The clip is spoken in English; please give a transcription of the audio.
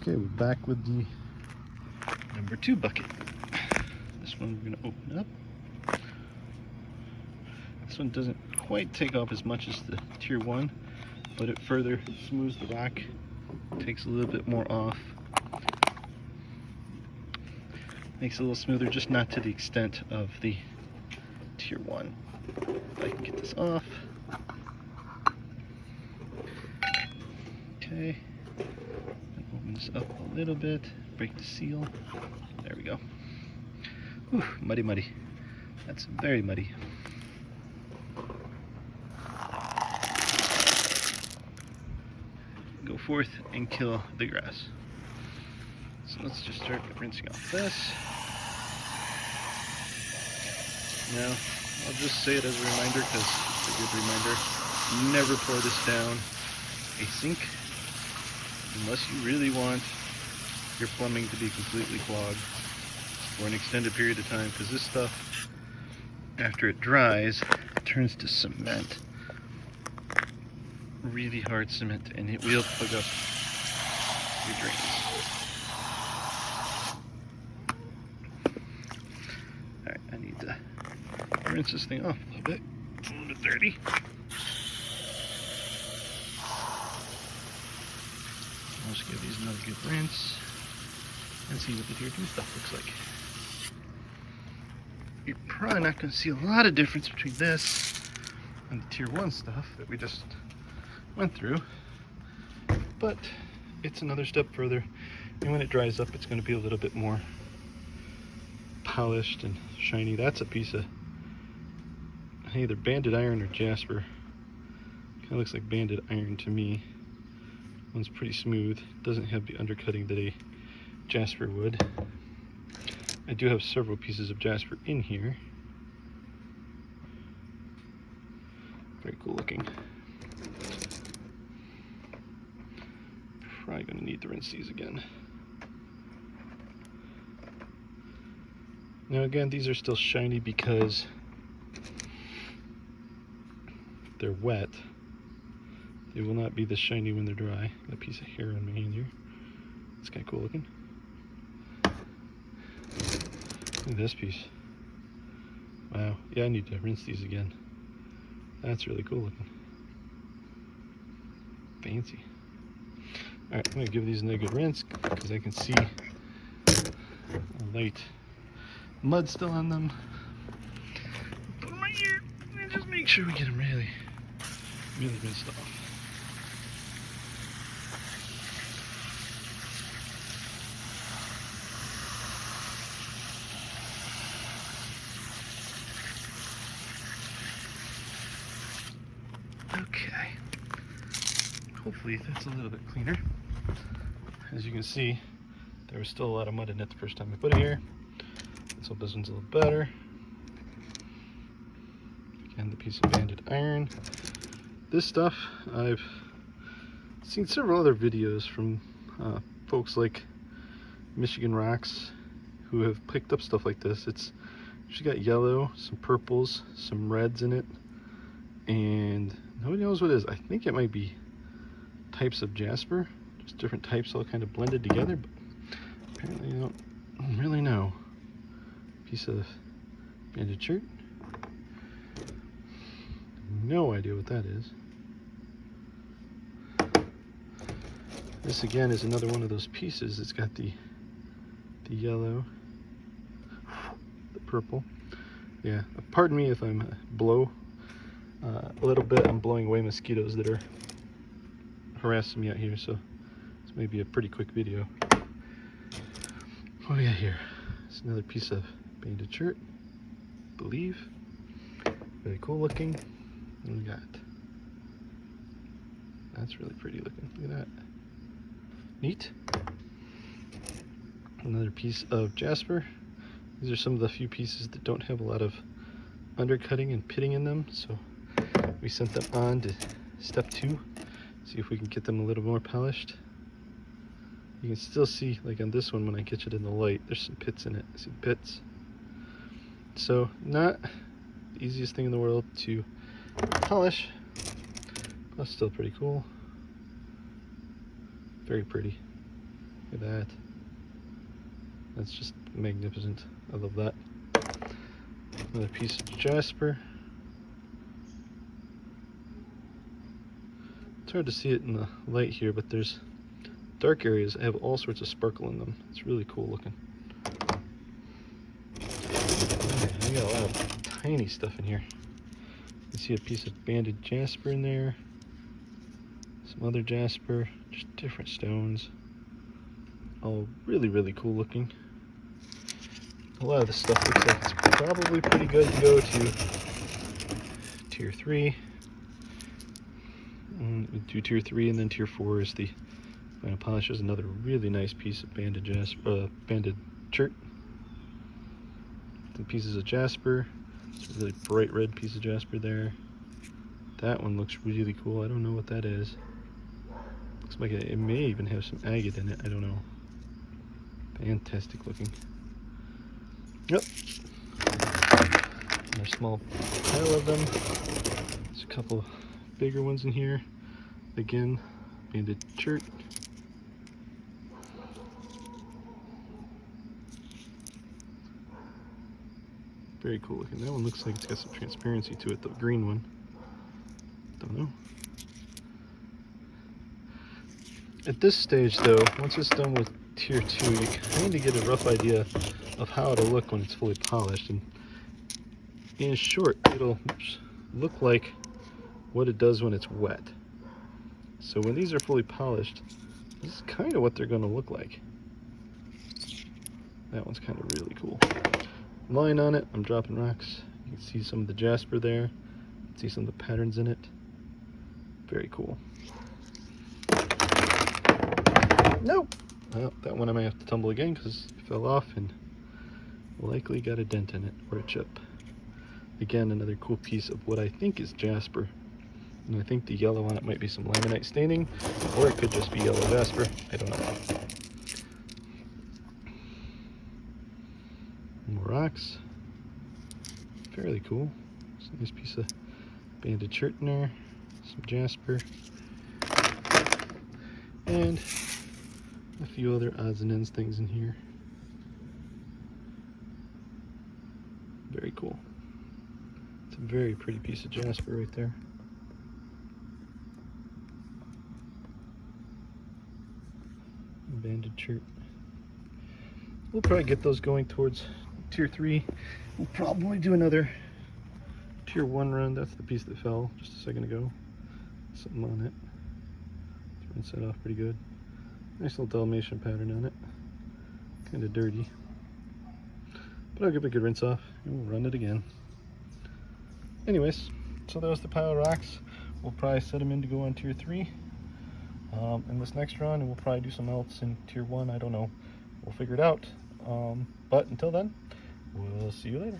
Okay, we're back with the number 2 bucket. This one we're going to open up. This one doesn't quite take off as much as the tier 1, but it further smooths the rock, takes a little bit more off, makes it a little smoother, just not to the extent of the tier 1. If I can get this off. Okay, open this up a little bit, break the seal. There we go. Whew, muddy, muddy. That's very muddy. Go forth and kill the grass. So let's just start rinsing off this. Now, I'll just say it as a reminder, because it's a good reminder. Never pour this down a sink unless you really want your plumbing to be completely clogged for an extended period of time, because this stuff, after it dries, turns to cement. Really hard cement, and it will plug up your drains. Alright, I need to rinse this thing off a little bit. It's a little bit dirty. I'll just give these another good rinse and see what the tier 2 stuff looks like. You're probably not going to see a lot of difference between this and the tier 1 stuff that we just went through, but it's another step further, and when it dries up it's going to be a little bit more polished and shiny. That's a piece of either banded iron or jasper. Kind of looks like banded iron to me. One's pretty smooth, doesn't have the undercutting that a jasper would. I do have several pieces of jasper in here. Very cool looking. Probably going to need to rinse these again. Now again, these are still shiny because they're wet. They will not be this shiny when they're dry. Got a piece of hair on my hand here. It's kind of cool looking. Look at this piece. Wow. Yeah, I need to rinse these again. That's really cool looking. Fancy. Alright, I'm going to give these another good rinse because I can see a light mud still on them. Put them in my ear and just make sure we get them really rinsed off. Okay, hopefully that's a little bit cleaner. As you can see, there was still a lot of mud in it the first time I put it here. Let's hope this one's a little better. Again, the piece of banded iron. This stuff, I've seen several other videos from folks like Michigan Rocks who have picked up stuff like this. It's actually got yellow, some purples, some reds in it, and nobody knows what it is. I think it might be types of jasper, just different types all kind of blended together, but apparently you don't really know. Piece of banded shirt. No idea what that is. This again is another one of those pieces. It's got the yellow, the purple. Yeah, pardon me if I'm blow a little bit. I'm blowing away mosquitoes that are harassing me out here, so this may be a pretty quick video. What do we got here? It's another piece of banded shirt, I believe. Very cool looking. What do we got? That's really pretty looking. Look at that. Neat. Another piece of jasper. These are some of the few pieces that don't have a lot of undercutting and pitting in them, so we sent them on to step 2. See if we can get them a little more polished. You can still see, like on this one, when I catch it in the light, there's some pits in it. See pits? So not the easiest thing in the world to polish, but still pretty cool. Very pretty. at that. That's just magnificent. I love that. Another piece of jasper. It's hard to see it in the light here, but there's dark areas that have all sorts of sparkle in them. It's really cool looking. I got a lot of tiny stuff in here. You can see a piece of banded jasper in there. Some other jasper, just different stones. All really, really cool looking. A lot of this stuff looks like it's probably pretty good to go to tier 3. We do tier 3, and then tier 4 is the final polish. Is another really nice piece of banded jasper, banded chert. The pieces of jasper. It's a really bright red piece of jasper there. That one looks really cool. I don't know what that is. Looks like it may even have some agate in it. I don't know. Fantastic looking. Yep. Another small pile of them. There's a couple bigger ones in here. Again, banded chert. Very cool looking. That one looks like it's got some transparency to it, the green one. Don't know. At this stage though, once it's done with tier 2, you kind of get a rough idea of how it'll look when it's fully polished. And in short, it'll look like what it does when it's wet. So when these are fully polished, this is kind of what they're going to look like. That one's kind of really cool. Line on it, I'm dropping rocks. You can see some of the jasper there. You can see some of the patterns in it. Very cool. Nope. Well, that one I might have to tumble again because it fell off and likely got a dent in it or a chip. Again, another cool piece of what I think is jasper. And I think the yellow on it might be some laminate staining, or it could just be yellow jasper. I don't know. More rocks. Fairly cool. It's a nice piece of banded chert in there. Some jasper. And a few other odds and ends things in here. Very cool. It's a very pretty piece of jasper right there. Banded chert. We'll probably get those going towards tier 3. We'll probably do another tier 1 run. That's the piece that fell just a second ago. Something on it. Rinse that off pretty good. Nice little Dalmatian pattern on it. Kind of dirty. But I'll give it a good rinse off and we'll run it again. Anyways, so that was the pile of rocks. We'll probably set them in to go on tier 3. In this next run, and we'll probably do something else in tier 1. I don't know. We'll figure it out. But until then, we'll see you later.